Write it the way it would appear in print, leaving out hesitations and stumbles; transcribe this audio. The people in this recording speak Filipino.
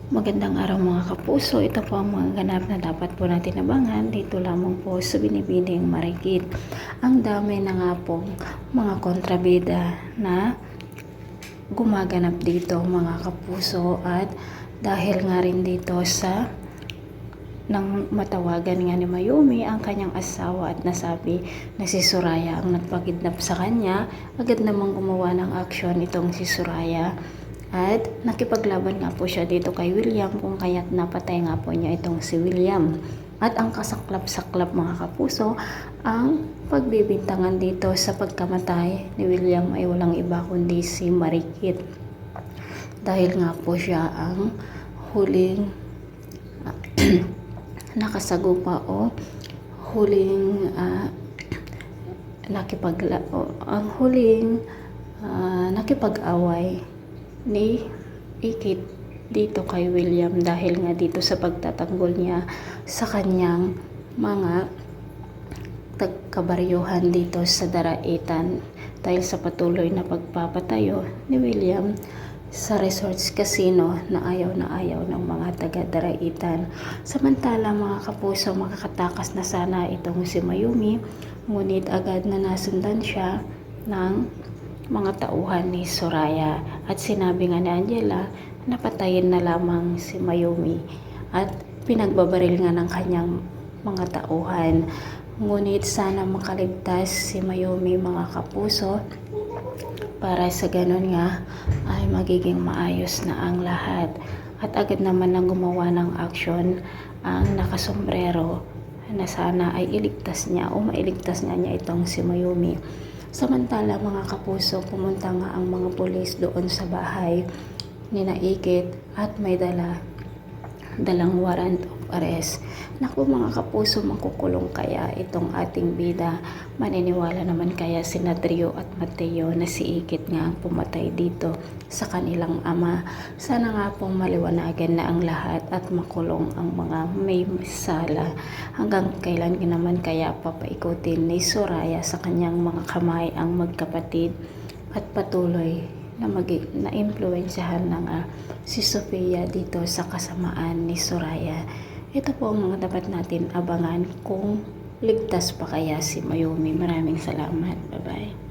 Magandang araw mga kapuso. Ito po ang mga ganap na dapat po natin abangan dito lamang po sa Binibining Marikit. Ang dami na nga pong mga kontrabida na gumaganap dito mga kapuso, at dahil nga rin dito sa nang matawagan nga ni Mayumi ang kanyang asawa at nasabi na si Soraya ang nagpakidnap sa kanya, agad namang gumawa ng aksyon itong si Soraya. At nakipaglaban nga po siya dito kay William, kung kaya't napatay nga po niya itong si William. At ang kasaklap-saklap mga kapuso, ang pagbibintangan dito sa pagkamatay ni William ay walang iba kundi si Marikit. Dahil nga po siya ang huling nakasagupa o huling nakipag-away ni Ikit dito kay William, dahil nga dito sa pagtatanggol niya sa kanyang mga kabaryuhan dito sa Daraitan, dahil sa patuloy na pagpapatayo ni William sa resorts casino na ayaw ng mga taga Daraitan. Samantala mga kapuso, makakatakas na sana itong si Mayumi, ngunit agad na nasundan siya ng mga tauhan ni Soraya, at sinabi nga ni Angela na patayin na lamang si Mayumi, at pinagbabaril nga ng kanyang mga tauhan. Ngunit sana makaligtas si Mayumi mga kapuso, para sa ganun nga ay magiging maayos na ang lahat. At agad naman nang gumawa ng aksyon ang nakasombrero na sana ay iligtas niya o mailigtas niya itong si Mayumi. Samantala mga kapuso, pumunta nga ang mga pulis doon sa bahay ni Naikit at may dalang warrant of arrest. Naku mga kapuso, makukulong kaya itong ating bida? Maniniwala naman kaya sina Drio at Mateo na si Ikit nga ang pumatay dito sa kanilang ama? Sana nga pong maliwanagan na ang lahat at makulong ang mga may sala. Hanggang kailan naman kaya papaikutin ni Soraya sa kanyang mga kamay ang magkapatid, at patuloy na impluwensyahan na nga si Sofia dito sa kasamaan ni Soraya. Ito po ang mga dapat natin abangan, kung ligtas pa kaya si Mayumi. Maraming salamat. Bye-bye.